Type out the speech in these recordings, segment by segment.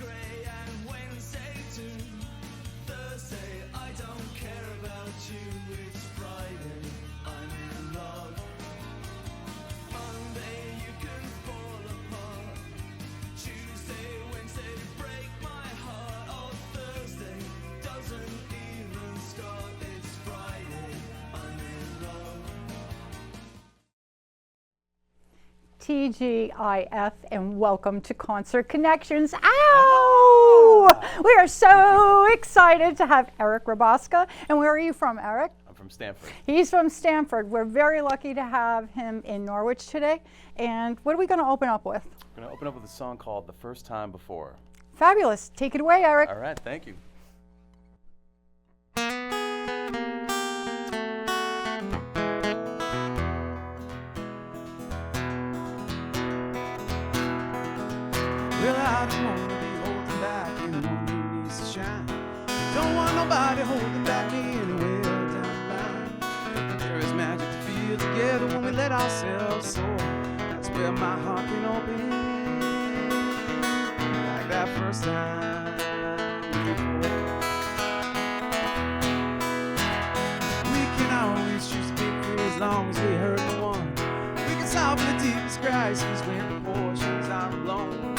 grey and Wednesday too. Thursday, I don't care about you. It's Friday, I'm in love. Monday, you can fall apart. Tuesday, Wednesday, break my heart. Oh, Thursday doesn't even start. It's Friday, I'm in love. TGIF, and welcome to Concert Connections. Ow! We are so excited to have Erik Rabasca. And where are you from, Erik? I'm from Stanford. He's from Stanford. We're very lucky to have him in Norwich today. And what are we going to open up with? We're going to open up with a song called The First Time Before. Fabulous. Take it away, Erik. All right, thank you. Well, I don't want to be holding back anyone who needs to shine. Don't want nobody holding back me anywhere down the line. There is magic to feel together when we let ourselves soar. That's where my heart can open, like that first time before. We can always choose to be free as long as we hurt no one. We can solve the deepest crises when proportions are alone.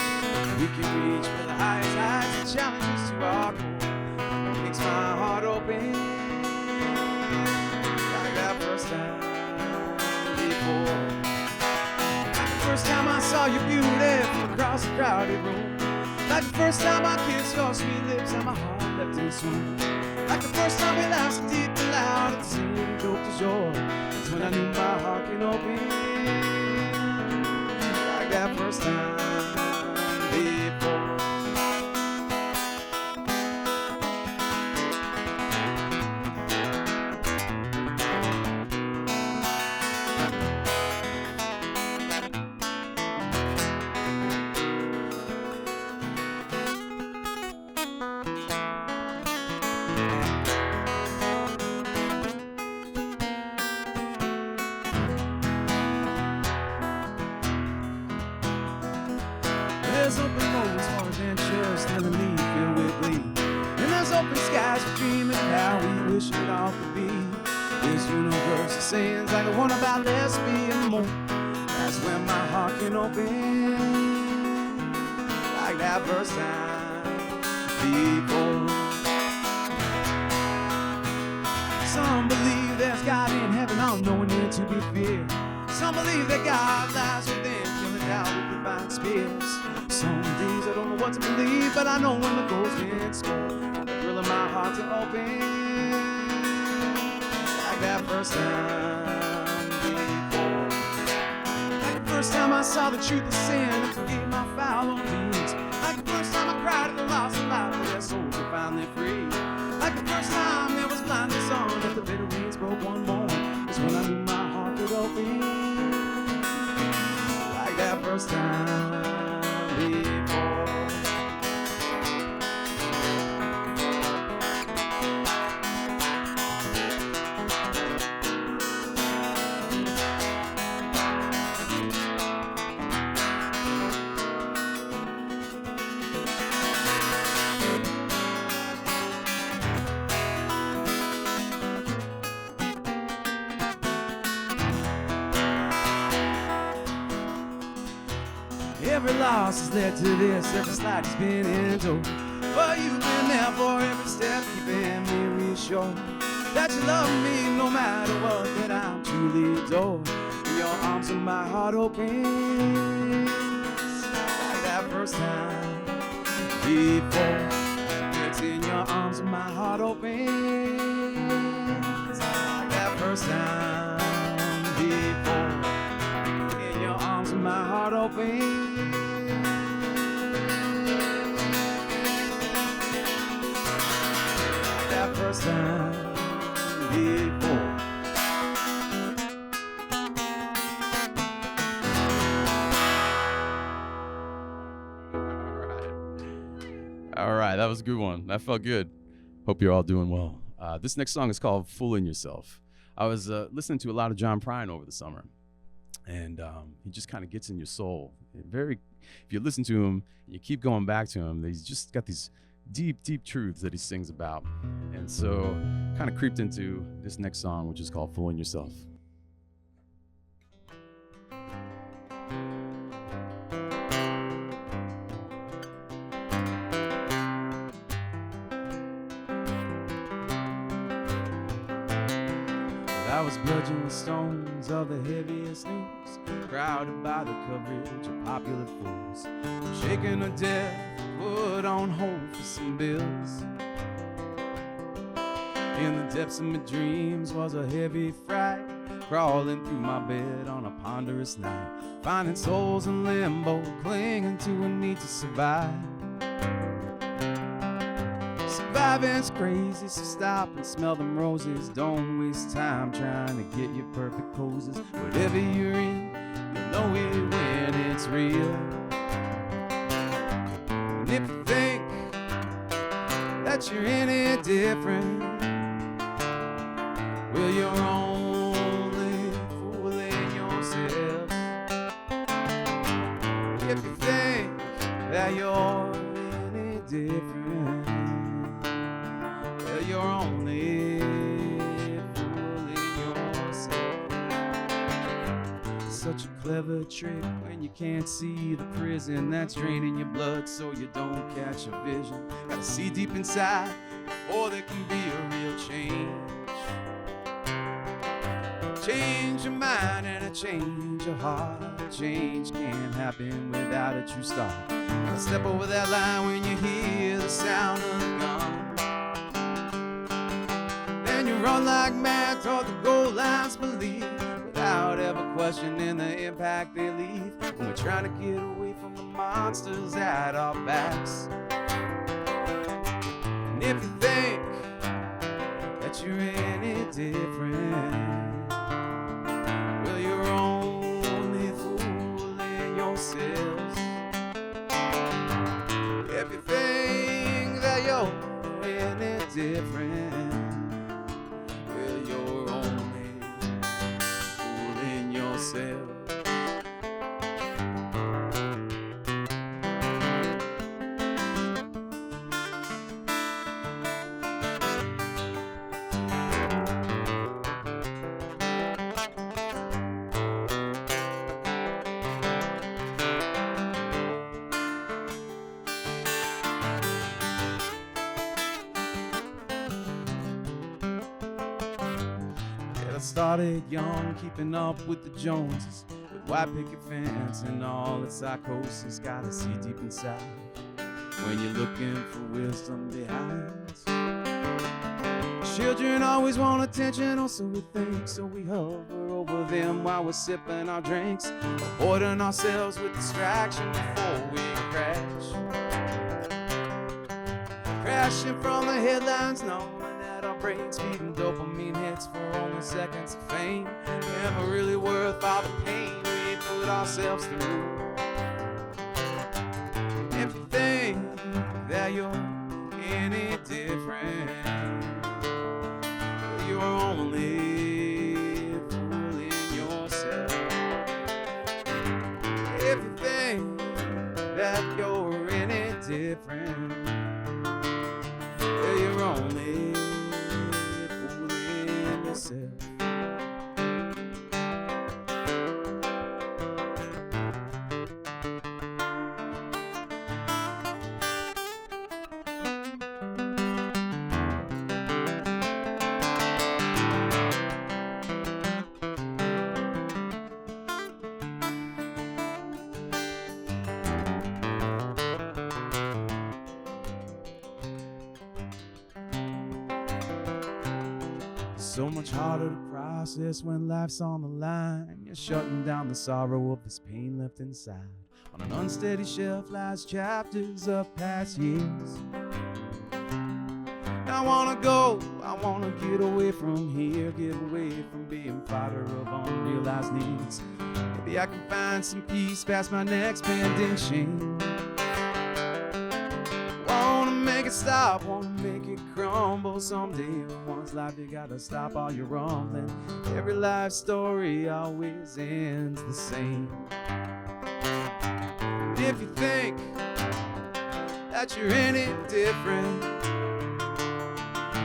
We can reach for the highest heights and challenges to our core. It makes my heart open, like that first time before. Like the first time I saw your beauty from across a crowded room. Like the first time I kissed your sweet lips and my heart leapt in swoon. Like the first time we laughed so deep and loud at the same joke du jour. That's when I knew my heart can open, like that first time before. There's open moments for adventure, still a need filled with glee. And there's open skies for dreaming how we wish it all could be. There's universal sayings like the one about let's be and more. That's when my heart can open, like that first time before. Some believe there's God in heaven, all knowing it to be feared. Some believe that God lies within, killing down with divine spears. Some days I don't know what to believe, but I know when the goal's been scored, the thrill of my heart to open, like that first time before. Like the first time I saw the truth of sin and forgave my foul deeds. Like the first time I cried at the loss of life, but their souls were finally free. Like the first time there was blindness on, that the bitter winds broke one morning. Is when I knew my heart could open, like that first time before. Every loss has led to this, every slide has been endured. But you've been there for every step, keeping me reassured that you love me no matter what, that I'm truly adored. In your arms and my heart opens, like that first time before. It's in your arms and my heart opens, like that first time before. In your arms and my heart opens, first time before. All right, that was a good one. That felt good. Hope you're all doing well. This next song is called Fooling Yourself. I was listening to a lot of John Prine over the summer, And he just kind of gets in your soul. If you listen to him, you keep going back to him, he's just got these deep, deep truths that he sings about. And so kind of creeped into this next song, which is called Fooling Yourself. I was bludgeoned with stones of the heaviest news, crowded by the coverage of popular fools, shaken to death, put on hold for some bills. In the depths of my dreams was a heavy fright, crawling through my bed on a ponderous night, finding souls in limbo, clinging to a need to survive. Surviving's crazy, so stop and smell them roses. Don't waste time trying to get your perfect poses. Whatever you're in, you'll know it when it's real. And if you think that you're any different, well, you're only fooling yourself. If you think that you're any different, you're only fooling yourself. Such a clever trick when you can't see the prison that's draining your blood so you don't catch a vision. Gotta see deep inside before there can be a real change. Change your mind and a change your heart. Change can't happen without a true start. Gotta step over that line when you hear the sound of the gun. You run like mad toward the goal lines, believe, without ever questioning the impact they leave. When we're trying to get away from the monsters at our backs. And if you think that you're any different, well, you're only fooling yourselves. If you think that you're any different, yourself. Started young, keeping up with the Joneses, with white picket fence and all its psychosis. Gotta see deep inside when you're looking for wisdom behind. Children always want attention, or so we think, so we hover over them while we're sipping our drinks, avoiding ourselves with distraction before we crash. Crashing from the headlines, knowing that our brains feeding dopamine hits for only seconds of fame, never really worth all the pain we put ourselves through. If you think that you're any different, you're only fooling yourself. If you think that you're any different, you're only fooling yourself. So much harder to process when life's on the line. You're shutting down the sorrow of this pain left inside. On an unsteady shelf lies chapters of past years. I wanna go, I wanna get away from here, get away from being fodder of unrealized needs. Maybe I can find some peace past my next pending shame. Wanna make it it stop, wanna make it crumble someday. But once life, you gotta stop all your rumbling. Every life story always ends the same. And if you think that you're any different,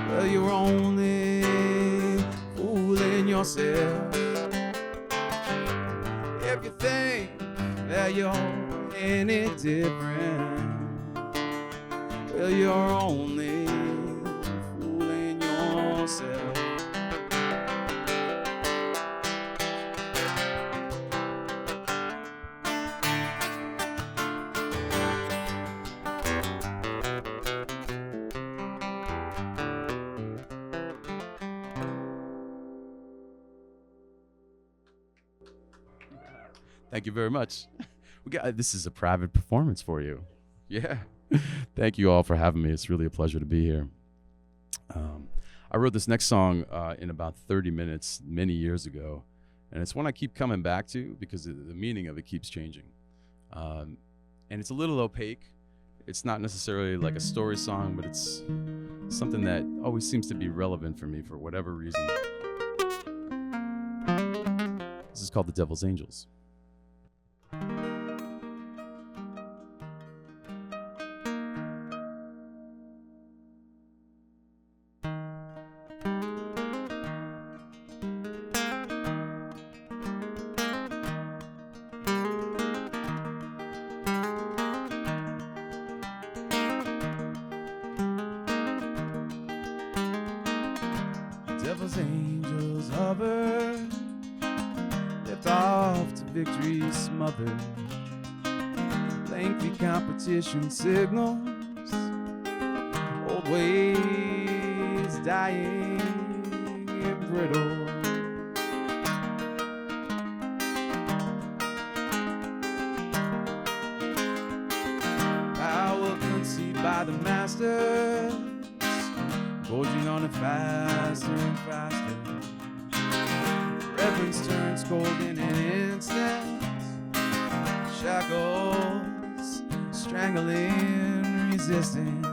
well, you're only fooling yourself. If you think that you're any different, well, you're only fooling yourself. Thank you very much. This is a private performance for you. Yeah. Thank you all for having me. It's really a pleasure to be here. I wrote this next song in about 30 minutes many years ago, and it's one I keep coming back to because the meaning of it keeps changing. And it's a little opaque. It's not necessarily like a story song, but it's something that always seems to be relevant for me for whatever reason. This is called The Devil's Angels. Devil's angels hover, lift off to victory smothered. Lengthy competition signals, old ways dying and brittle. Power conceived by the masters, gorging on it faster and faster. Reverence turns cold in an instant. Shackles strangling resistance.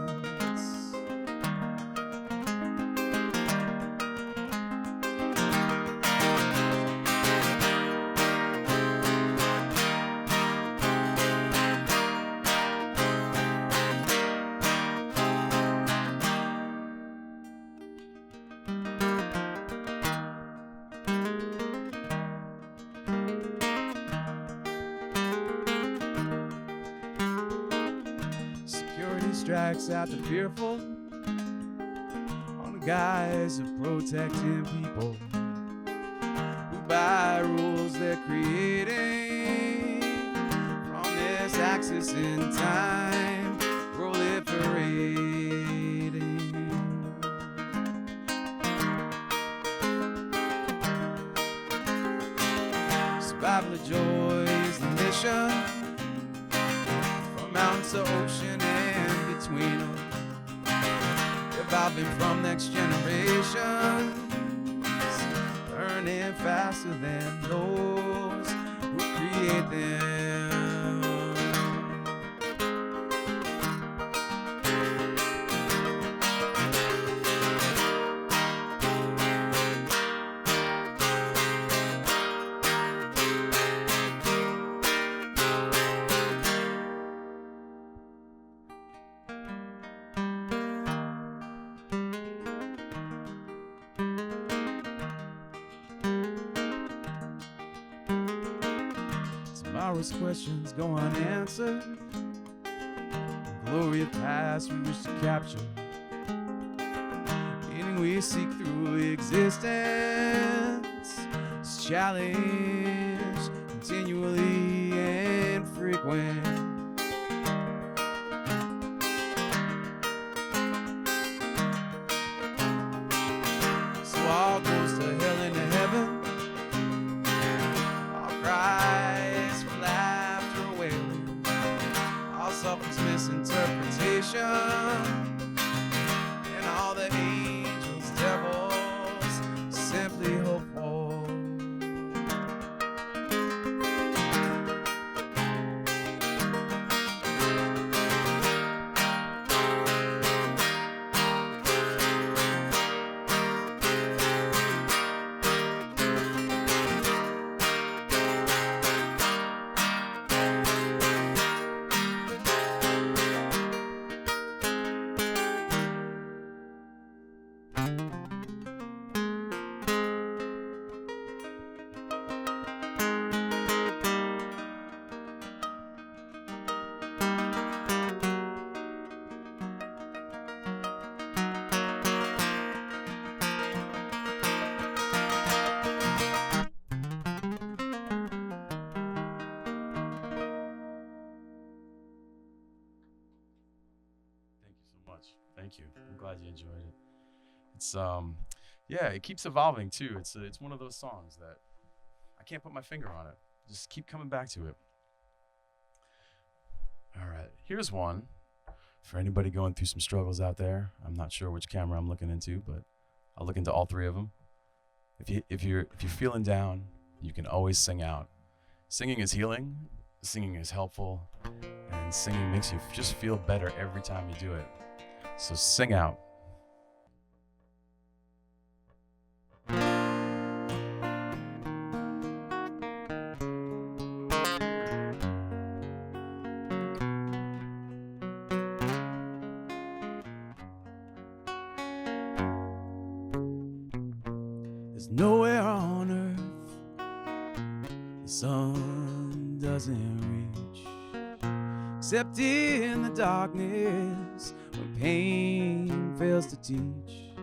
Strikes out the fearful on the guise of protecting people who by rules they're creating from this axis in time proliferating. Survival of joy is the mission, from mountain to ocean between them, evolving from next generations, learning faster than those who create them. Tomorrow's questions go unanswered. The glory of past we wish to capture. Meaning we seek through existence. It's challenge continually and frequent. So all goes to hell and to heaven. All cries for laughter or wailing. All suffering's misinterpretation. And all the angels, devils, simply hopeful. much. Thank you. I'm glad you enjoyed it. It's yeah, it keeps evolving too. It's one of those songs that I can't put my finger on it. Just keep coming back to it. All right, here's one for anybody going through some struggles out there. I'm not sure which camera I'm looking into, but I'll look into all three of them. If you're feeling down, you can always sing out. Singing is healing. Singing is helpful, and singing makes you just feel better every time you do it. So sing out. There's nowhere on earth the sun doesn't reach, except in the darkness when pain fails to teach.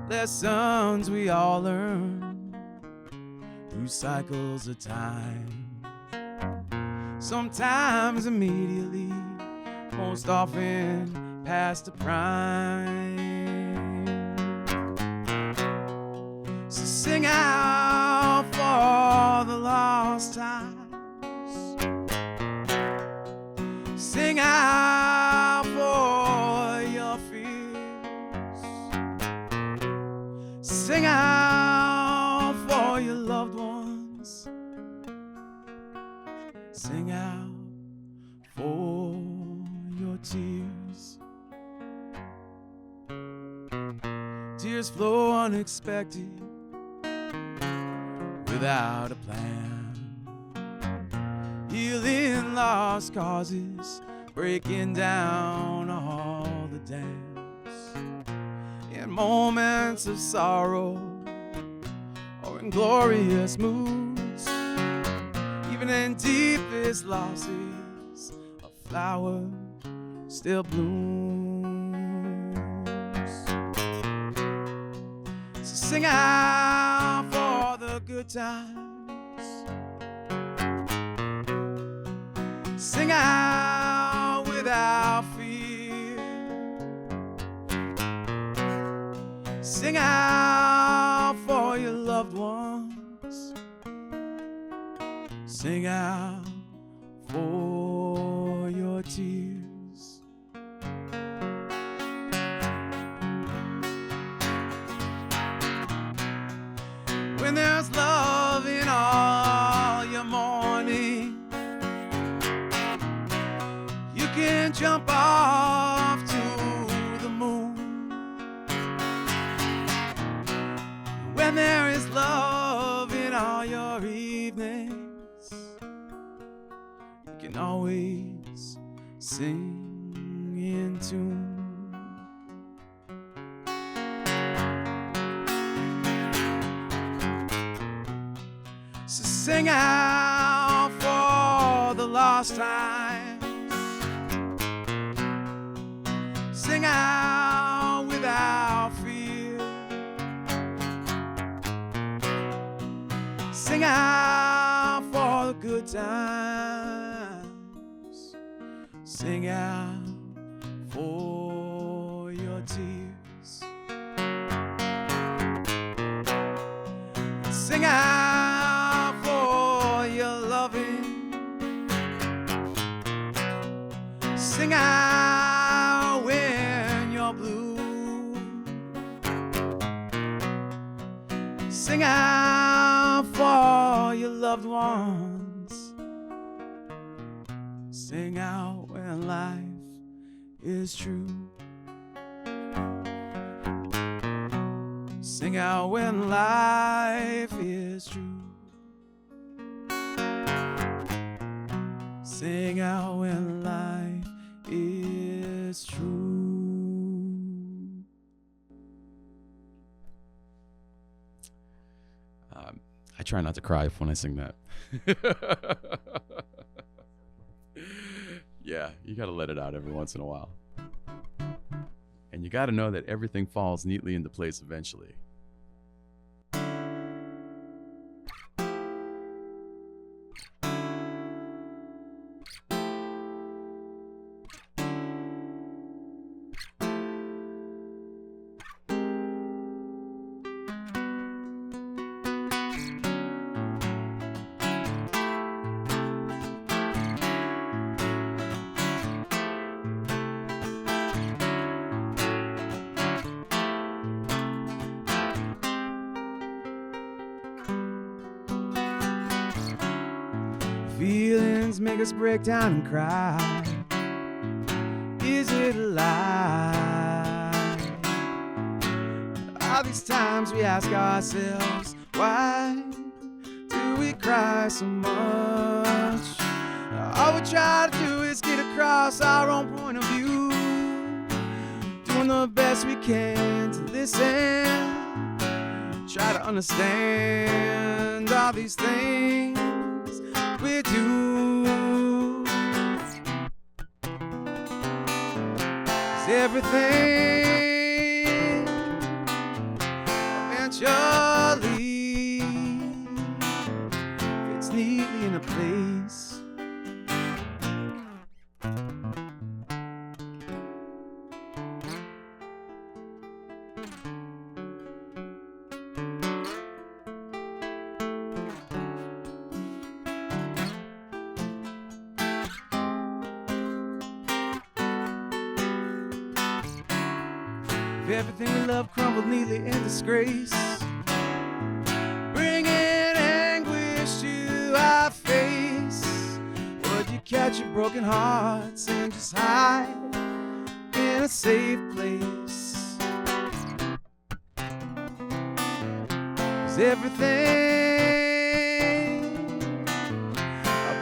Lessons we all learn through cycles of time, sometimes immediately, most often past the prime. So sing out for the lost times. Sing out for your fears. Sing out for your loved ones. Sing out for your tears. Tears flow unexpected, without a plan, healing lost causes, breaking down all the dams. In moments of sorrow or in glorious moods, even in deepest losses, a flower still blooms. So sing out for the good times. Sing out without fear. Sing out for your loved ones. Sing out for your tears. When there's love in all your mourning, you can jump off to the moon. When there is love in all your evenings, you can always sing in tune. So sing out for the lost times. Sing out without fear. Sing out for the good times. Sing out for your tears. Sing out for your loving. Sing out when you're blue. Sing out for your loved ones. Sing out when life is true. Sing out when life is true. Sing out when life is true. I try not to cry when I sing that. Yeah, you got to let it out every once in a while. And you got to know that everything falls neatly into place eventually. Feelings make us break down and cry. Is it a lie? All these times we ask ourselves, why do we cry so much? All we try to do is get across our own point of view, doing the best we can to listen, try to understand all these things we do. 'Cause everything eventually fits neatly in a place. If everything we love crumbled neatly in disgrace, bringing anguish to our face, would you catch your broken hearts and just hide in a safe place? 'Cause everything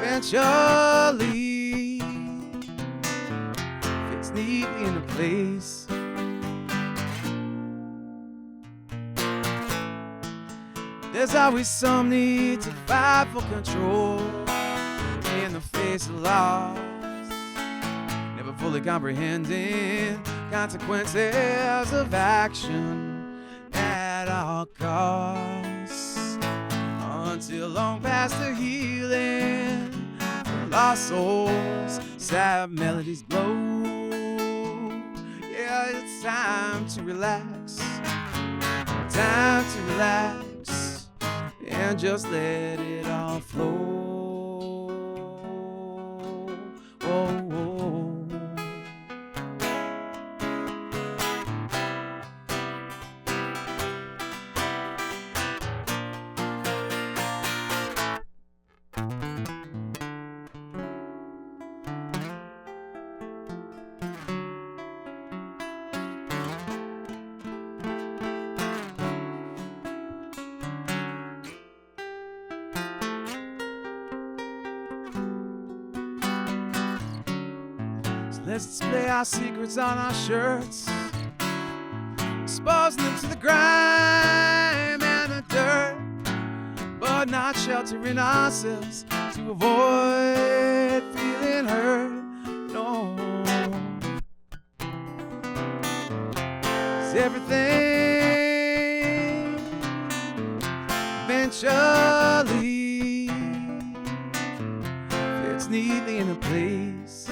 eventually fits neatly in a place. There's always some need to fight for control in the face of loss, never fully comprehending consequences of action at all costs, until long past the healing of lost souls, sad melodies blow. Yeah, it's time to relax, time to relax, and just let it all flow. Oh, oh. Let's display our secrets on our shirts, exposing them to the grime and the dirt, but not sheltering ourselves to avoid feeling hurt. No, 'cause everything eventually fits neatly in a place.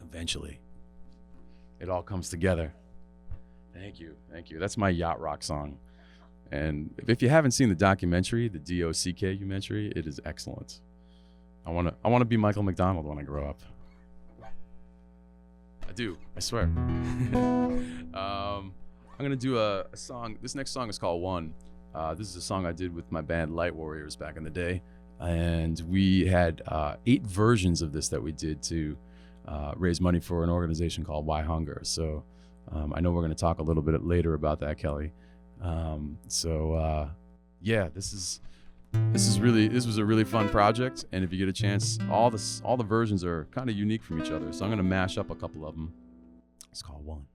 Eventually, it all comes together. Thank you. That's my yacht rock song. And if you haven't seen the documentary, the DOCK documentary, it is excellent. I want to be Michael McDonald when I grow up. I do, I swear. I'm gonna do a song. This next song is called One. This is a song I did with my band Light Warriors back in the day, and we had 8 versions of this that we did to raise money for an organization called Why Hunger. So I know we're going to talk a little bit later about that, Kelly. Yeah, this was a really fun project, and if you get a chance, all the versions are kind of unique from each other. So I'm going to mash up a couple of them. It's called One.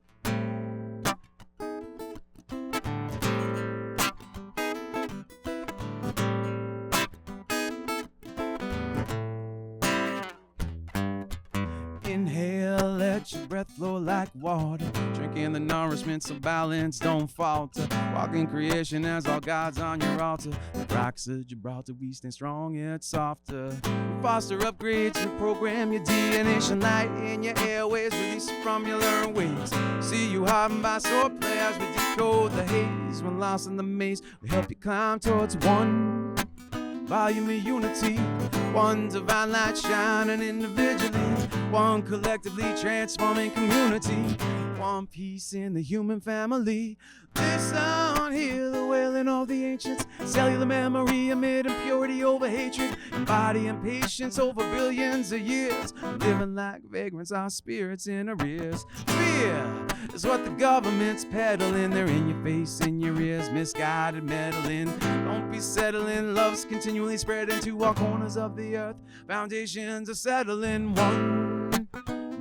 Inhale, let your breath flow like water. Drinking the nourishment so balance don't falter. Walk in creation as all God's on your altar. The rocks of Gibraltar, we stand strong yet softer. We foster upgrades, reprogram your DNA. Shine light in your airways, release it from your learned ways. See you hardened by sword players, we decode the haze. When lost in the maze, we help you climb towards one. volume of unity. One divine light shining individually, one collectively transforming community, one piece in the human family. Listen, hear the wailing of the ancients, cellular memory amid impurity over hatred, embodying patience over billions of years, living like vagrants, our spirits in arrears. Fear is what the government's peddling, they're in your face, in your ears, misguided meddling. Don't be settling, love's continually spreading to all corners of the earth, foundations are settling. One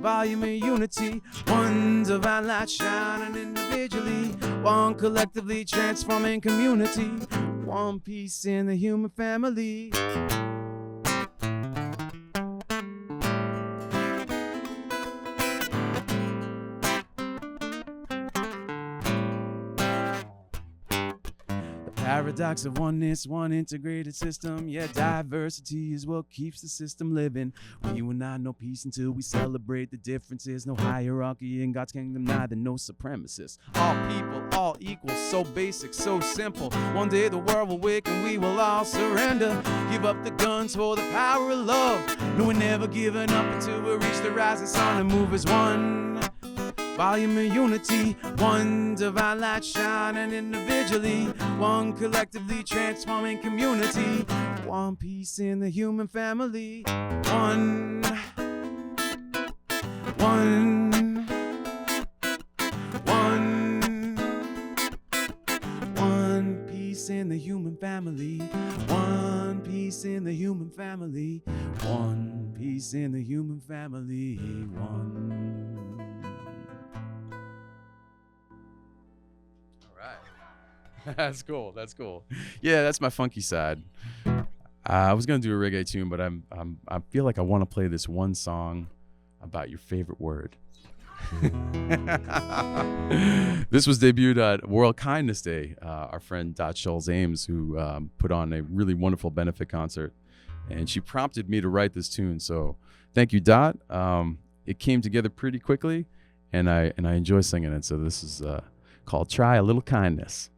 volume of unity, one divine light shining individually, one collectively transforming community, one piece in the human family. Paradox of oneness, one integrated system. Yeah, diversity is what keeps the system living. When you and I know peace until we celebrate the differences. No hierarchy in God's kingdom, neither no supremacists. All people, all equal, so basic, so simple. One day the world will wake and we will all surrender. Give up the guns for the power of love. No, we're never giving up until we reach the rising sun and move as one. Volume of unity, one divine light shining individually, one collectively transforming community, one piece in the human family. One piece in the human family, one piece in the human family, one piece in the human family, one. That's cool. That's cool. Yeah, that's my funky side. I was gonna do a reggae tune, but I feel like I want to play this one song about your favorite word. This was debuted at World Kindness Day. Our friend Dot Schultz Ames, who put on a really wonderful benefit concert, and she prompted me to write this tune. So thank you, Dot. It came together pretty quickly, and I enjoy singing it. So this is called "Try a Little Kindness."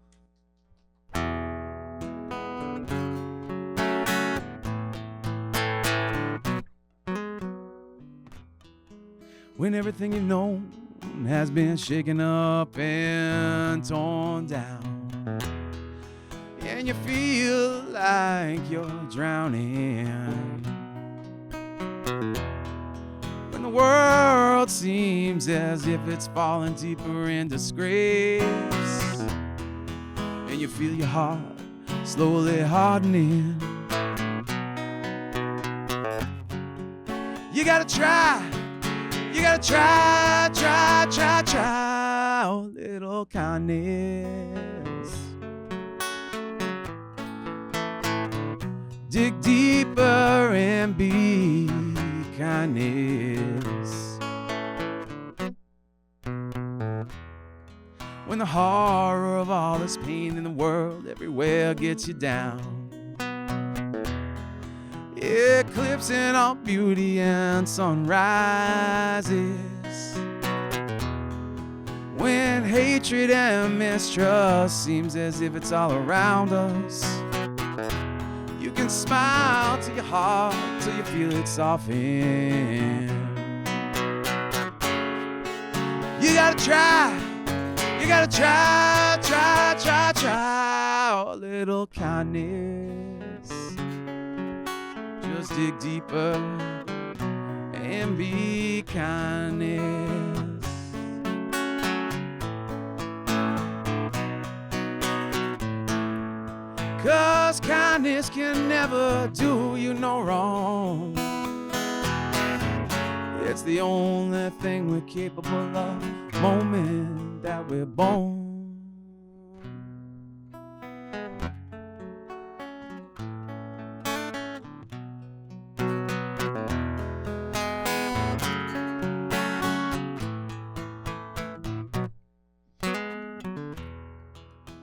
When everything you know has been shaken up and torn down, and you feel like you're drowning, when the world seems as if it's falling deeper in disgrace, and you feel your heart slowly hardening, you gotta try. You gotta try a little kindness. Dig deeper and be kindness. When the horror of all this pain in the world everywhere gets you down, eclipsing all beauty and sunrises, when hatred and mistrust seems as if it's all around us, you can smile to your heart till you feel it soften. You gotta try a little kindness. Just dig deeper and be kindness. 'Cause kindness can never do you no wrong. It's the only thing we're capable of, moment that we're born.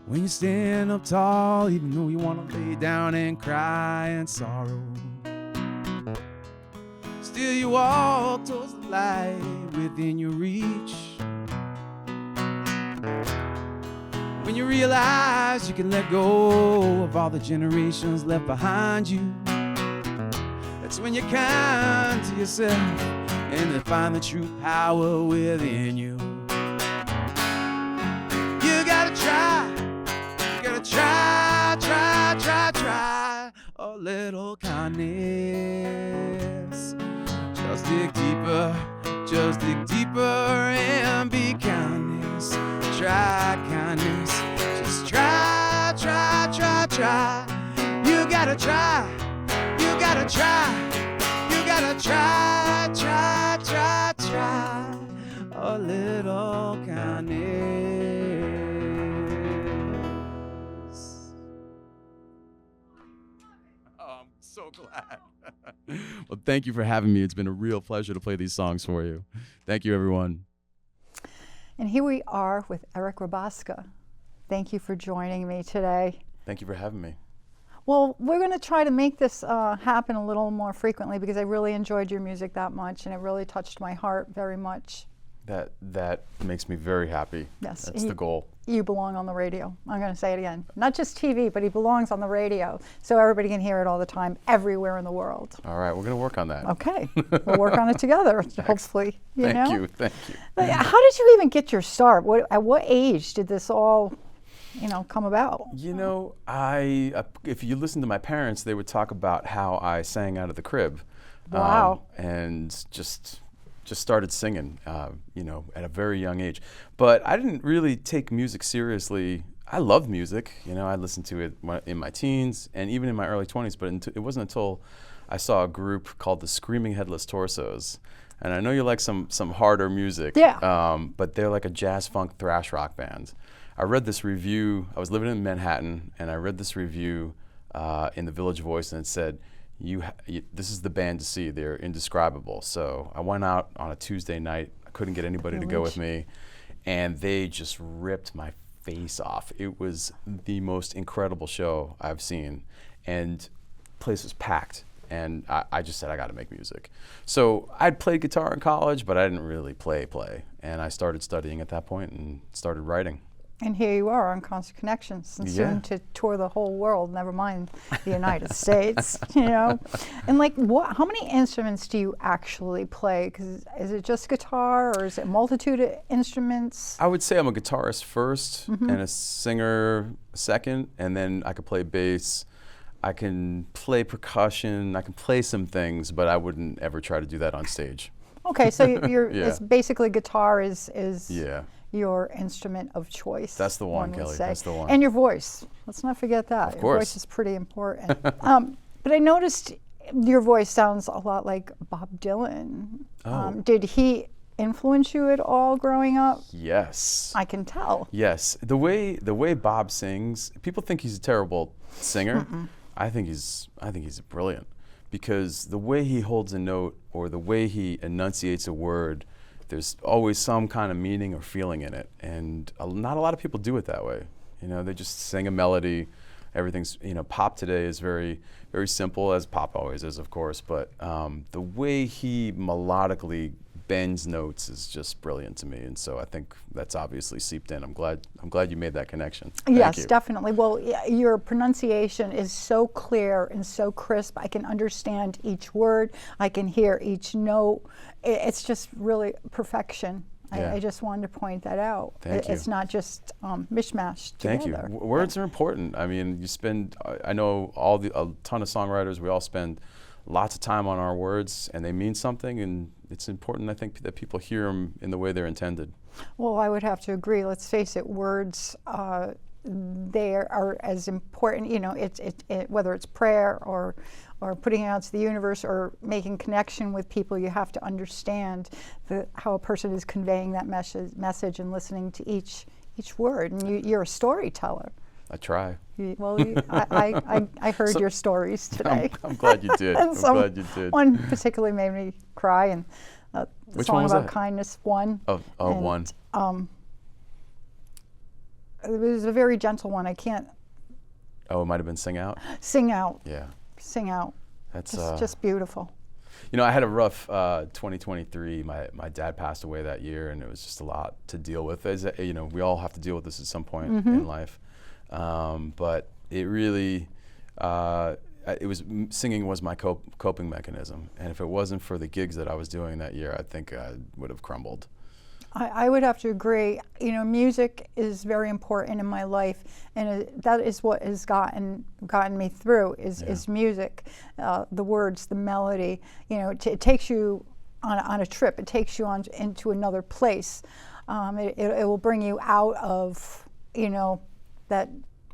When you stand up tall, even though you want to lay down and cry in sorrow, still you walk towards the light within your reach. When you realize you can let go of all the generations left behind you. That's when you're kind to yourself and you find the true power within you. You gotta try a little kindness. Just dig deeper and be kindness. Try kindness, just try. You gotta try a little kindness. Oh, I'm so glad. Well, thank you for having me. It's been a real pleasure to play these songs for you. Thank you, everyone. And here we are with Erik Rabasca. Thank you for joining me today. Thank you for having me. Well, we're going to try to make this happen a little more frequently because I really enjoyed your music that much and it really touched my heart very much. That makes me very happy. Yes. That's the goal. You belong on the radio. I'm going to say it again. Not just TV, but he belongs on the radio so everybody can hear it all the time, everywhere in the world. All right, we're going to work on that. Okay. We'll work on it together, hopefully. Thank you. But how did you even get your start? At what age did this all come about? If you listen to my parents, they would talk about how I sang out of the crib. Wow. And just started singing, at a very young age. But I didn't really take music seriously. I loved music. I listened to it in my teens and even in my early 20s, but it wasn't until I saw a group called the Screaming Headless Torsos. And I know you like some harder music, but they're like a jazz funk thrash rock band. I read this review. I was living in Manhattan, and I read this review in the Village Voice, and it said, this is the band to see. They're indescribable. So I went out on a Tuesday night. I couldn't get anybody to go with me, and they just ripped my face off. It was the most incredible show I've seen, and the place was packed. And I just said, I got to make music. So I'd played guitar in college, but I didn't really play. And I started studying at that point and started writing. And here you are on Concert Connections, and soon to tour the whole world, never mind the United States, And how many instruments do you actually play? 'Cause is it just guitar, or is it a multitude of instruments? I would say I'm a guitarist first, and a singer second, and then I could play bass. I can play percussion. I can play some things, but I wouldn't ever try to do that on stage. Okay, so it's basically guitar is your instrument of choice. That's the one, Kelly. That's the one. And your voice. Let's not forget that. Of course. Your voice is pretty important. But I noticed your voice sounds a lot like Bob Dylan. Oh. Did he influence you at all growing up? Yes. I can tell. Yes. The way Bob sings, people think he's a terrible singer. I think he's brilliant, because the way he holds a note or the way he enunciates a word, there's always some kind of meaning or feeling in it, and not a lot of people do it that way. They just sing a melody. Everything's, pop today is very, very simple, as pop always is, of course, but the way he melodically bends notes is just brilliant to me, and so I think that's obviously seeped in. I'm glad you made that connection. Yes, Thank you. definitely. Well, your pronunciation is so clear and so crisp. I can understand each word. I can hear each note. It's just really perfection. Yeah. I just wanted to point that out. Thank you. It's not just mishmash Thank together. you. Words are important. I mean, I know a ton of songwriters, we all spend lots of time on our words, and they mean something, and it's important, I think, that people hear them in the way they're intended. Well, I would have to agree. Let's face it, words, they are as important, whether it's prayer or putting it out to the universe or making connection with people. You have to understand how a person is conveying that message and listening to each word. And you're a storyteller. I try. I heard your stories today. I'm glad you did. I'm glad you did. One particularly made me cry, and the Which song one was about that? kindness, one. One. It was a very gentle one. I can't. Oh, it might have been Sing Out? Sing Out. Yeah. Sing Out. That's Just beautiful. I had a rough 2023. My dad passed away that year, and it was just a lot to deal with. As we all have to deal with this at some point in life. But it really, singing was my coping mechanism. And if it wasn't for the gigs that I was doing that year, I think I would have crumbled. I would have to agree. Music is very important in my life, and that is what has gotten me through is music, the words, the melody. It takes you on a trip. It takes you into another place. It will bring you out of that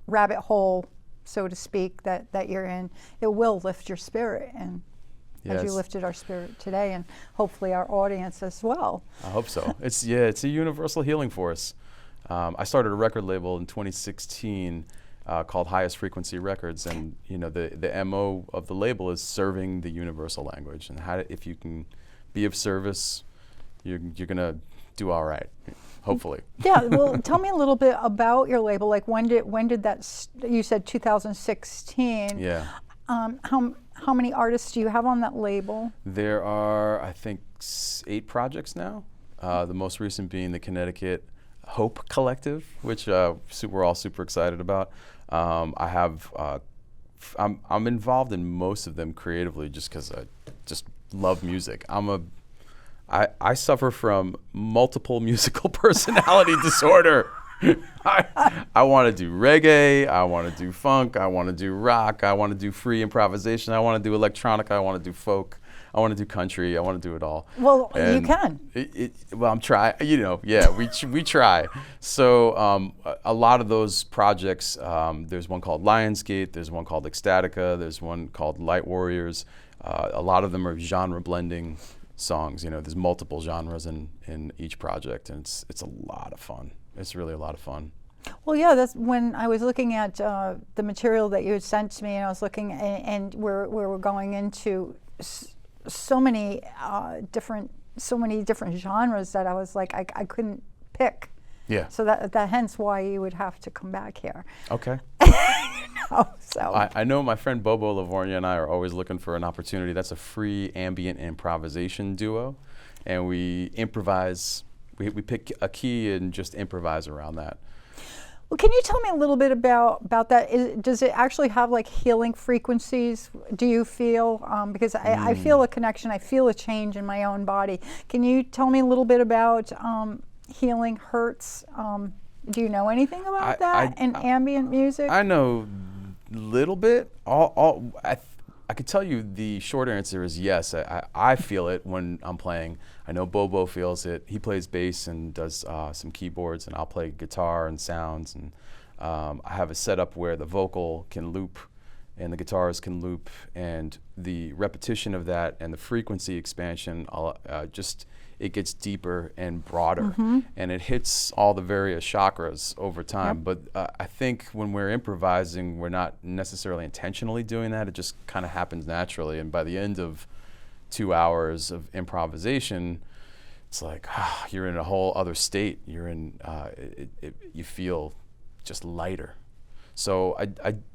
rabbit hole, so to speak, that you're in. It will lift your spirit, and as you lifted our spirit today, and hopefully our audience as well. I hope so. It's a universal healing force. I started a record label in 2016 called Highest Frequency Records, and the MO of the label is serving the universal language. And if you can be of service, you're gonna do all right, hopefully. Yeah. Well, tell me a little bit about your label. Like when did that? You said 2016. Yeah. How many artists do you have on that label? There are, I think, 8 projects now. The most recent being the Connecticut Hope Collective, which we're all super excited about. I'm involved in most of them creatively, just because I just love music. I suffer from multiple musical personality disorder. I want to do reggae, I want to do funk, I want to do rock, I want to do free improvisation, I want to do electronic, I want to do folk, I want to do country, I want to do it all. Well, you can. Well, I'm trying, we try. So a lot of those projects, there's one called Lionsgate, there's one called Ecstatica, there's one called Light Warriors. A lot of them are genre blending songs. There's multiple genres in each project, and it's a lot of fun. It's really a lot of fun. Well, yeah, that's when I was looking at the material that you had sent to me, and I was looking, and we're going into so many different genres that I was like, I couldn't pick. Yeah. So that hence why you would have to come back here. Okay. So I know my friend Bobo Livornia and I are always looking for an opportunity. That's a free ambient improvisation duo, and we improvise. We pick a key and just improvise around that. Well, can you tell me a little bit about that? Does it actually have like healing frequencies? Do you feel, because I feel a connection, I feel a change in my own body. Can you tell me a little bit about healing hertz? Do you know anything about that in ambient music? I know a little bit. I could tell you the short answer is yes. I feel it when I'm playing. I know Bobo feels it. He plays bass and does some keyboards, and I'll play guitar and sounds. And I have a setup where the vocal can loop and the guitars can loop, and the repetition of that and the frequency expansion it gets deeper and broader, and it hits all the various chakras over time. But I think when we're improvising, we're not necessarily intentionally doing that. It just kind of happens naturally. And by the end of 2 hours of improvisation, it's like you're in a whole other state. You're in, you feel just lighter. So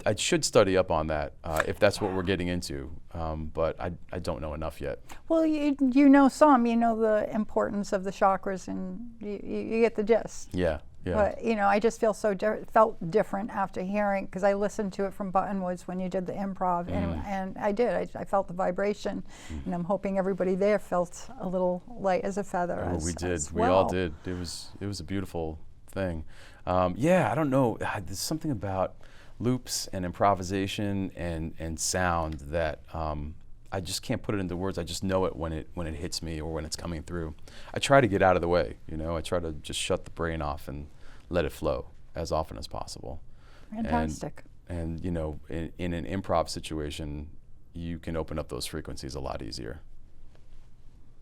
I should study up on that if that's what we're getting into, but I don't know enough yet. Well, you know the importance of the chakras, and you get the gist. Yeah. But I just feel felt different after hearing, because I listened to it from Buttonwoods when you did the improv, and I felt the vibration, and I'm hoping everybody there felt a little light as a feather. Oh, we did. As we well. all did. It was a beautiful thing. I don't know. There's something about loops and improvisation and sound that I just can't put it into words. I just know it when it hits me or when it's coming through. I try to get out of the way. I try to just shut the brain off and let it flow as often as possible. Fantastic. And in an improv situation, you can open up those frequencies a lot easier.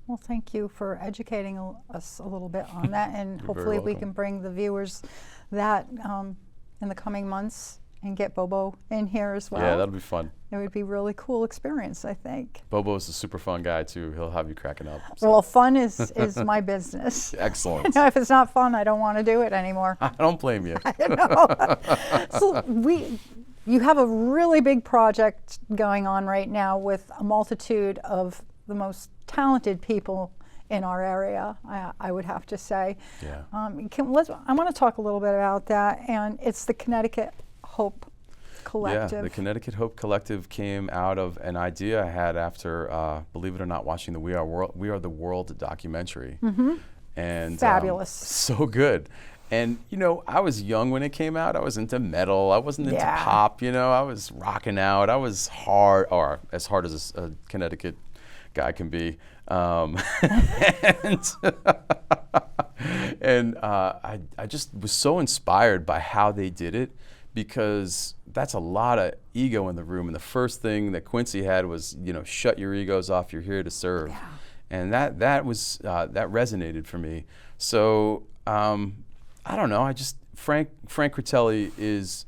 Well, thank you for educating us a little bit on that, and hopefully we can bring the viewers that in the coming months and get Bobo in here as well. Yeah, that'll be fun. It would be a really cool experience, I think. Bobo's a super fun guy too. He'll have you cracking up. So. Well, fun is my business. Excellent. If it's not fun, I don't want to do it anymore. I don't blame you. I know. So you have a really big project going on right now with a multitude of the most talented people in our area, I would have to say. Yeah. I want to talk a little bit about that, and it's the Connecticut Hope Collective. Yeah, the Connecticut Hope Collective came out of an idea I had after, believe it or not, watching the We Are the World documentary. Mm-hmm. And Fabulous. So good. And, you know, I was young when it came out. I was into metal. I wasn't into Yeah. pop, you know. I was rocking out. I was hard, or as hard as a Connecticut guy can be. And I just was so inspired by how they did it, because that's a lot of ego in the room. And the first thing that Quincy had was, you know, shut your egos off. You're here to serve. Yeah. And that resonated for me. So I don't know. Frank Critelli is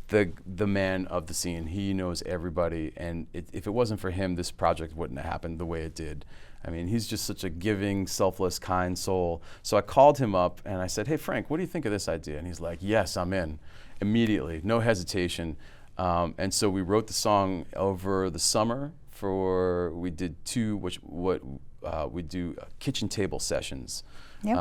the man of the scene. He knows everybody, and if it wasn't for him, this project wouldn't have happened the way it did. I mean, he's just such a giving, selfless, kind soul. So I called him up and I said, "Hey Frank, what do you think of this idea?" And he's like, "Yes, I'm in." Immediately, no hesitation. And so we wrote the song over the summer. We did two, we do kitchen table sessions. Yep.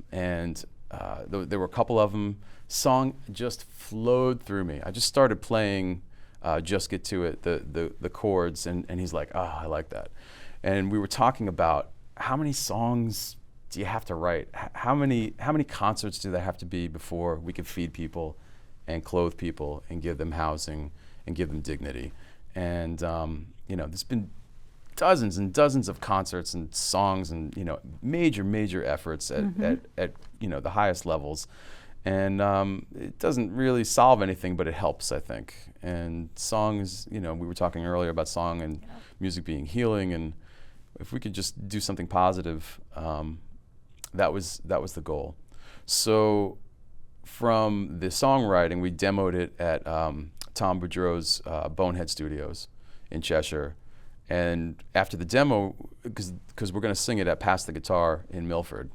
There were a couple of them. Song just flowed through me. I just started playing Just Get To It, the chords, and he's like, "Oh, I like that." And we were talking about how many songs do you have to write? How many concerts do there have to be before we can feed people and clothe people and give them housing and give them dignity? And you know, there's been dozens and dozens of concerts and songs and, you know, major efforts at you know, the highest levels. And it doesn't really solve anything, but it helps, I think. And songs, you know, we were talking earlier about song and music being healing, and if we could just do something positive, that was the goal. So from the songwriting, we demoed it at Tom Boudreau's Bonehead Studios in Cheshire. And after the demo, because we're going to sing it at Pass the Guitar in Milford.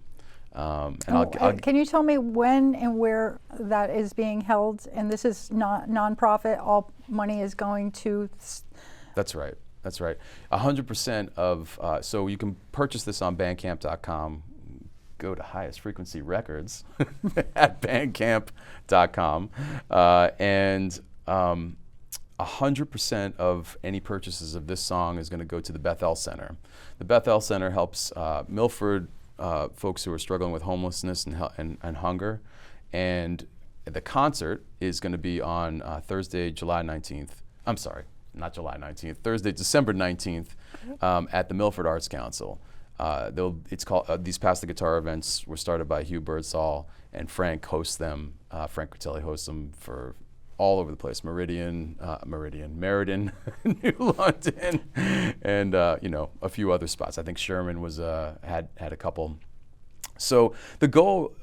Can you tell me when and where that is being held? And this is not nonprofit. All money is going to. That's right. 100% of. So you can purchase this on Bandcamp.com. Go to Highest Frequency Records at Bandcamp.com, and 100% of any purchases of this song is going to go to the Bethel Center. The Bethel Center helps Milford folks who are struggling with homelessness and hunger. And the concert is going to be on Thursday, July 19th. I'm sorry, not July 19th. Thursday, December 19th at the Milford Arts Council. It's called these Pass the Guitar events were started by Hugh Birdsall, and Frank hosts them. Frank Critelli hosts them for all over the place. Meriden, New London, and you know, a few other spots. I think Sherman was had a couple. So the goal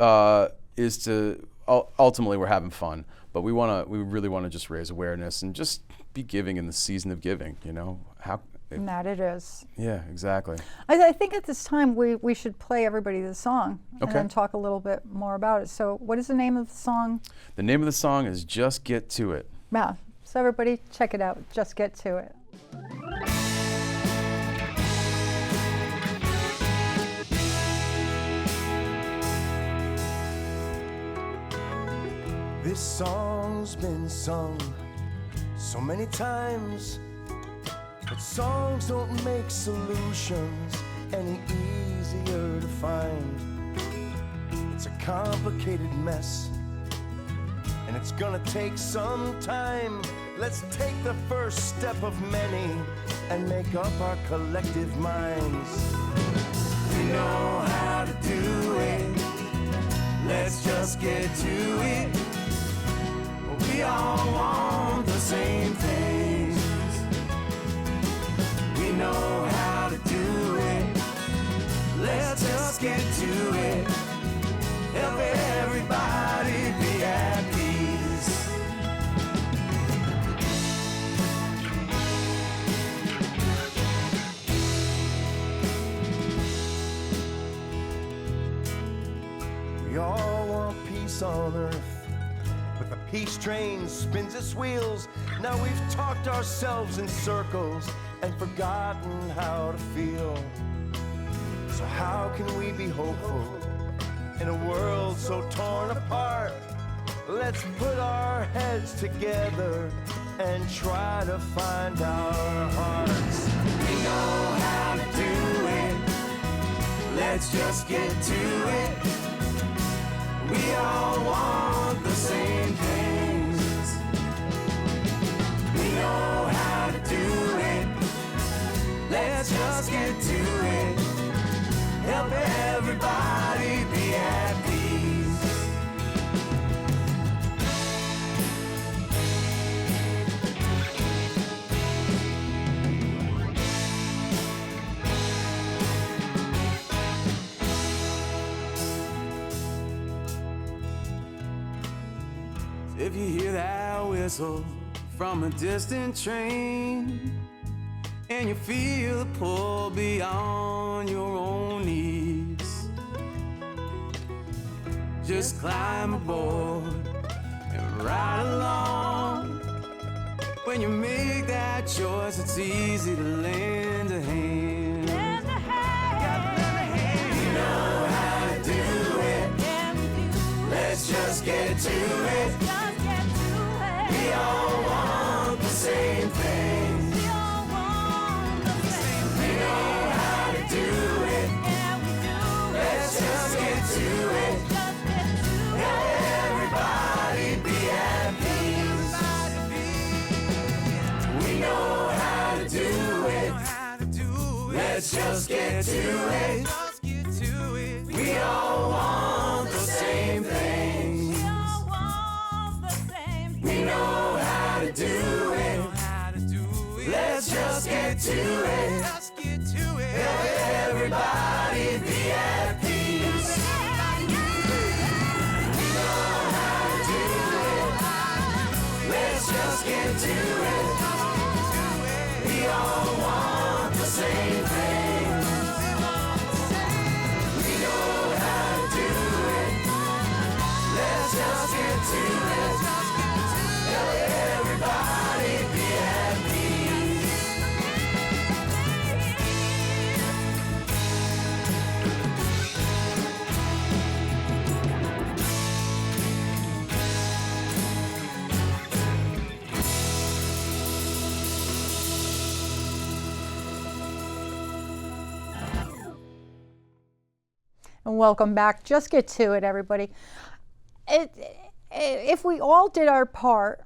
is to ultimately, we're having fun, but we really want to just raise awareness and just be giving in the season of giving. You know And that it is. Yeah, exactly. I think at this time we should play everybody the song and Okay. then talk a little bit more about it. So what is the name of the song? The name of the song is Just Get To It. Yeah, so everybody check it out. Just Get To It. This song's been sung so many times, but songs don't make solutions any easier to find. It's a complicated mess, and it's gonna take some time. Let's take the first step of many and make up our collective minds. We know how to do it. Let's just get to it. We all want the same things. We know how to do it. Let's just get to it. Help everybody be at peace. We all want peace on earth, but the peace train spins its wheels. Now we've talked ourselves in circles, and forgotten how to feel. So how can we be hopeful in a world so torn apart? Let's put our heads together and try to find our hearts. We know how to do it. Let's just get to it. We all want the same things. We know how to do it. Let's just get to it. Help everybody be at peace. If you hear that whistle from a distant train, and you feel the pull beyond your own knees, just climb aboard and ride along. When you make that choice, it's easy to lend a hand. Lend a hand. You know how to do it. Let's just get to it. We all want the same things. We all want the same things. We know how to do it. Yeah, we do. Let's just get to it. Let everybody be at peace. We know how to do it. Let's just get to it. We all want the same things. We know how to do it. Let's just get to it. Let everybody be at peace. We know how to do it. Let's just get to it. We all want the same things. We know how to do it. Let's just get to it. Let everybody be at peace. And welcome back. Just get to it, everybody. If we all did our part,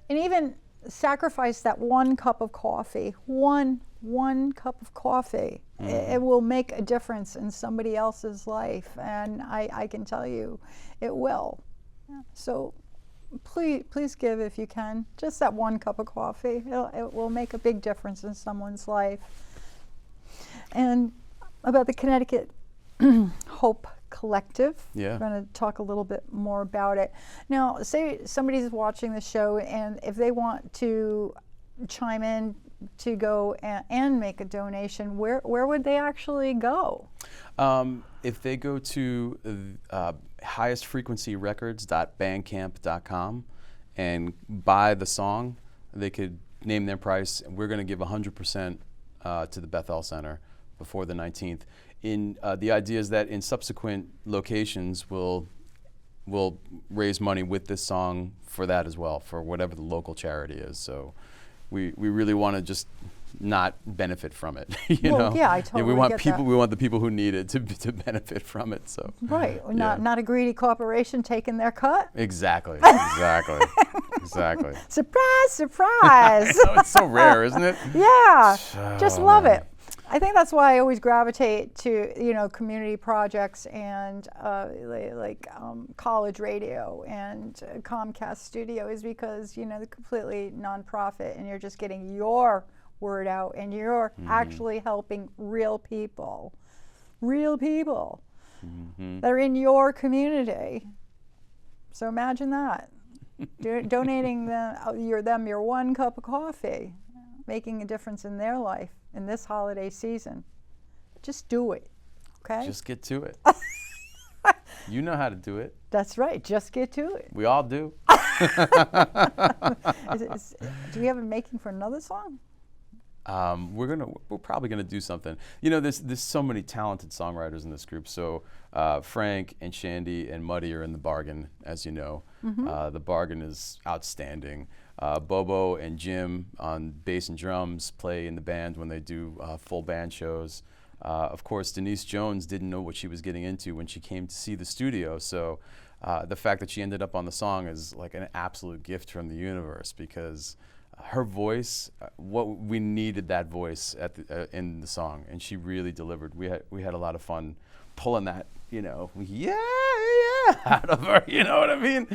and even sacrifice that one cup of coffee, one cup of coffee, it will make a difference in somebody else's life, and I can tell you, it will. So please give if you can, just that one cup of coffee. It will make a big difference in someone's life. And about the Connecticut Hope Collective. Yeah. We're going to talk a little bit more about it. Now, say somebody's watching the show, and if they want to chime in to go and make a donation, where would they actually go? If they go to highestfrequencyrecords.bandcamp.com and buy the song, they could name their price. We're going to give 100% to the Bethel Center before the 19th. The idea is that in subsequent locations, we'll raise money with this song for that as well, for whatever the local charity is. So we really want to just not benefit from it. you know? Yeah, I totally we want get people. that. We want the people who need it to benefit from it. So Right, yeah. not a greedy corporation taking their cut. Exactly. Surprise, surprise. Oh, it's so rare, isn't it? Yeah, just Oh, love man. it. I think that's why I always gravitate to community projects and like college radio and Comcast Studio, is because they're completely nonprofit and you're just getting your word out and you're actually helping real people that are in your community. So imagine that. Donating your one cup of coffee, making a difference in their life in this holiday season. Just do it, okay? Just get to it. You know how to do it. That's right, just get to it. We all do. Do we have a making for another song? We're probably gonna do something. You know, there's so many talented songwriters in this group. So Frank and Shandy and Muddy are in the bargain, as you know. The bargain is outstanding. Bobo and Jim on bass and drums play in the band when they do full band shows. Of course, Denise Jones didn't know what she was getting into when she came to see the studio. So the fact that she ended up on the song is like an absolute gift from the universe, because her voice, we needed that voice in the song, and she really delivered. We had a lot of fun pulling that, yeah, out of her, you know what I mean?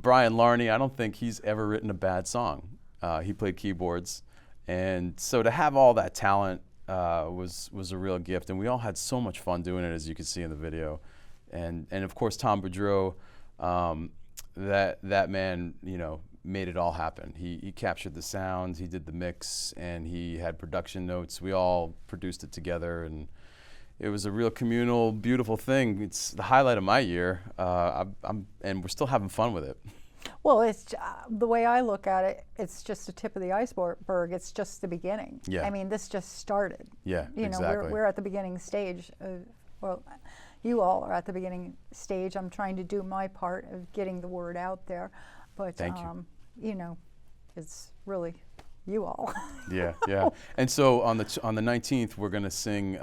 Brian Larney, I don't think he's ever written a bad song. He played keyboards, and so to have all that talent was a real gift, and we all had so much fun doing it, as you can see in the video. And of course, Tom Boudreau, that man, made it all happen. He captured the sounds, he did the mix, and he had production notes. We all produced it together, and it was a real communal, beautiful thing. It's the highlight of my year, and we're still having fun with it. Well, it's the way I look at it, it's just the tip of the iceberg. It's just the beginning. Yeah. I mean, this just started. Yeah, exactly. We're at the beginning stage. Well, you all are at the beginning stage. I'm trying to do my part of getting the word out there. But, Thank you. It's really you all. Yeah. And so on the 19th, we're going to sing,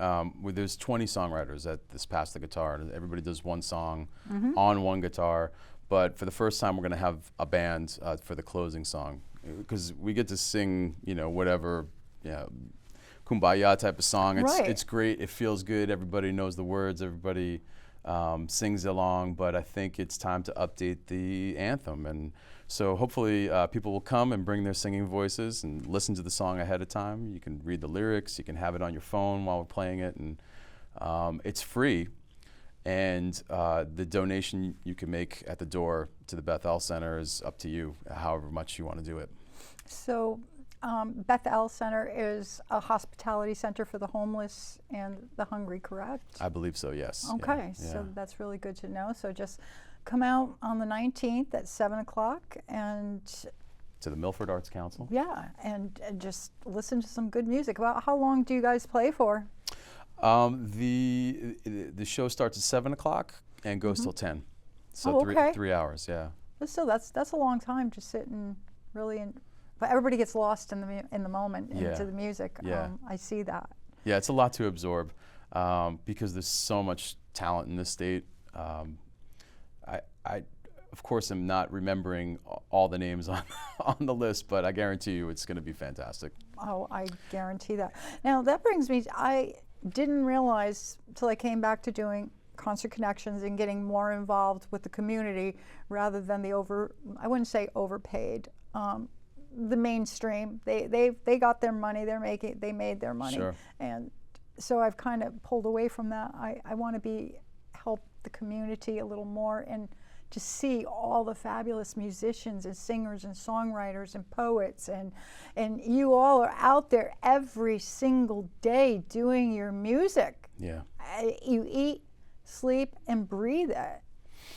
there's 20 songwriters at this Pass the Guitar. Everybody does one song on one guitar. But for the first time, we're going to have a band for the closing song, because we get to sing, whatever, kumbaya type of song. It's great. It feels good. Everybody knows the words. Everybody sings along. But I think it's time to update the anthem. And so hopefully people will come and bring their singing voices and listen to the song ahead of time. You can read the lyrics. You can have it on your phone while we're playing it. And it's free. And the donation you can make at the door to the Beth-El Center is up to you, however much you want to do it. So Beth-El Center is a hospitality center for the homeless and the hungry, correct? I believe so, yes. Okay, Yeah. so that's really good to know. So just come out on the 19th at 7 o'clock and To the Milford Arts Council. yeah, and just listen to some good music. About how long do you guys play for? The show starts at 7 o'clock and goes till 10. So okay. 3 hours, yeah. But still, that's a long time to sit and really. But everybody gets lost in the moment into the music. Yeah. I see that. Yeah, it's a lot to absorb because there's so much talent in this state. I of course, am not remembering all the names on the list, but I guarantee you it's going to be fantastic. Oh, I guarantee that. Now that brings me. I didn't realize till I came back to doing Concert Connections and getting more involved with the community rather than I wouldn't say overpaid. The mainstream, they got their money. They made their money, Sure. And so I've kind of pulled away from that. I want to help the community a little more and to see all the fabulous musicians and singers and songwriters and poets and you all are out there every single day doing your music. Yeah. You eat, sleep, and breathe it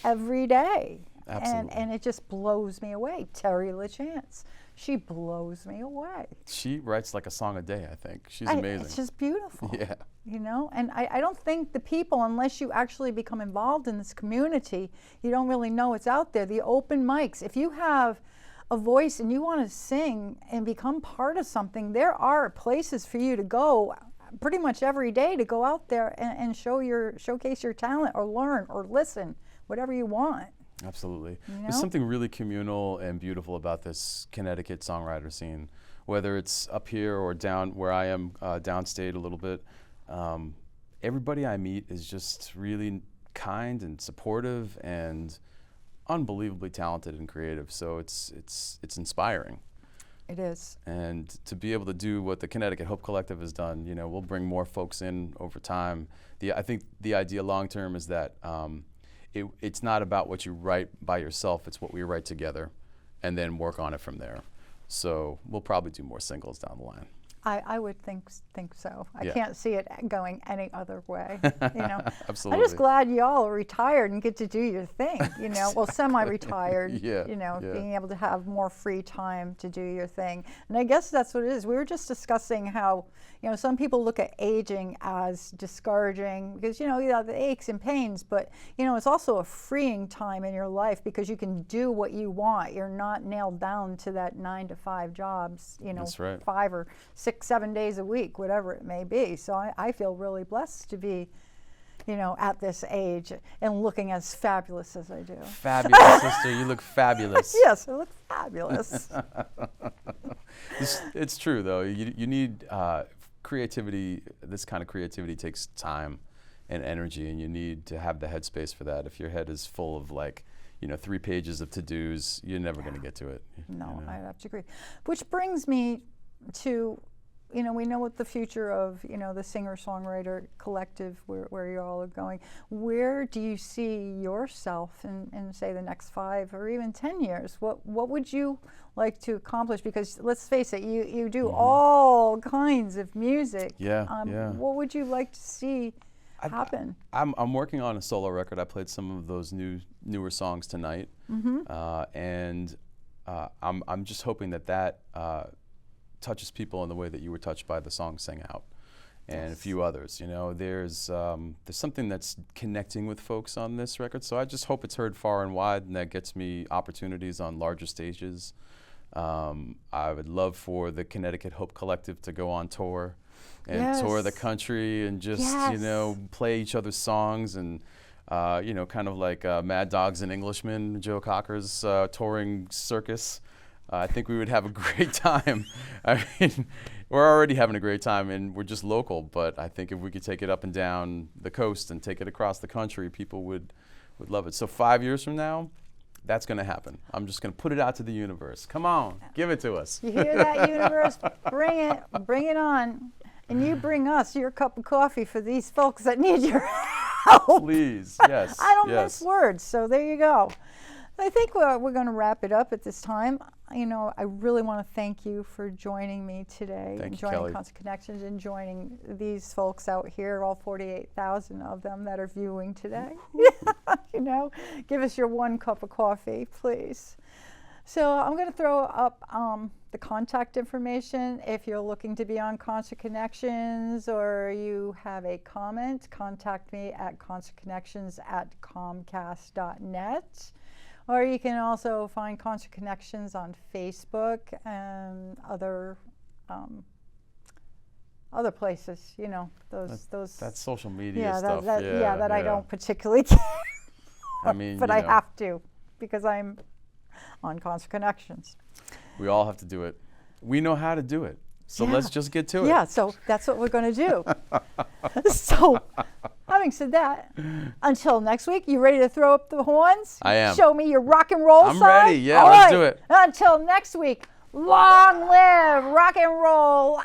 every day. Absolutely. And it just blows me away. Terry LaChance, she blows me away. She writes like a song a day, I think. She's amazing. It's just beautiful. Yeah. And I don't think the people, unless you actually become involved in this community, you don't really know it's out there. The open mics, if you have a voice and you want to sing and become part of something, there are places for you to go pretty much every day to go out there and showcase your talent or learn or listen, whatever you want. Absolutely. You know? There's something really communal and beautiful about this Connecticut songwriter scene, whether it's up here or down where I am, downstate a little bit. Everybody I meet is just really kind and supportive and unbelievably talented and creative. So it's inspiring. It is. And to be able to do what the Connecticut Hope Collective has done, we'll bring more folks in over time. I think the idea long term is that it's not about what you write by yourself, it's what we write together and then work on it from there. So we'll probably do more singles down the line. I would think so. I Yeah. can't see it going any other way. Absolutely. I'm just glad y'all are retired and get to do your thing. Well, semi-retired. Yeah, Being able to have more free time to do your thing. And I guess that's what it is. We were just discussing how some people look at aging as discouraging because you have the aches and pains, but it's also a freeing time in your life because you can do what you want. You're not nailed down to that 9-to-5 jobs. That's right. 5 or 6, 7 days a week, whatever it may be. So I feel really blessed to be, at this age and looking as fabulous as I do. Fabulous, sister. You look fabulous. Yes, I look fabulous. It's true, though. You need creativity. This kind of creativity takes time and energy, and you need to have the headspace for that. If your head is full of 3 pages of to-dos, you're never going to get to it. No, I have to agree. Which brings me to, we know what the future of, the singer-songwriter collective, where you all are going. Where do you see yourself in say, the next 5 or even 10 years? What would you like to accomplish? Because let's face it, you do all kinds of music. Yeah, What would you like to see happen? I'm working on a solo record. I played some of those newer songs tonight, and I'm just hoping that touches people in the way that you were touched by the song "Sing Out," and a few others. There's something that's connecting with folks on this record, so I just hope it's heard far and wide, and that gets me opportunities on larger stages. I would love for the Connecticut Hope Collective to go on tour and tour the country and just play each other's songs and kind of like Mad Dogs and Englishmen, Joe Cocker's touring circus. I think we would have a great time. I mean, we're already having a great time, and we're just local, but I think if we could take it up and down the coast and take it across the country, people would love it. So 5 years from now, that's going to happen. I'm just going to put it out to the universe. Come on, give it to us. You hear that, universe? Bring it on. And you bring us your cup of coffee for these folks that need your help. Please, yes. I don't miss words, so there you go. I think we're going to wrap it up at this time. I really want to thank you for joining me today, Thank and you, joining Kelly. Constant Connections, and joining these folks out here, all 48,000 of them that are viewing today. Give us your 1 cup of coffee, please. So I'm going to throw up the contact information. If you're looking to be on Constant Connections or you have a comment, contact me at constantconnections@comcast.net. Or you can also find Constant Connections on Facebook and other places. Those. That's social media stuff. I don't particularly care. I mean, but I have to because I'm on Constant Connections. We all have to do it. We know how to do it. So let's just get to it. Yeah, so that's what we're going to do. So, having said that, until next week, you ready to throw up the horns? I am. Show me your rock and roll I'm sign? ready. Yeah, All let's right. do it. Until next week, long live rock and roll.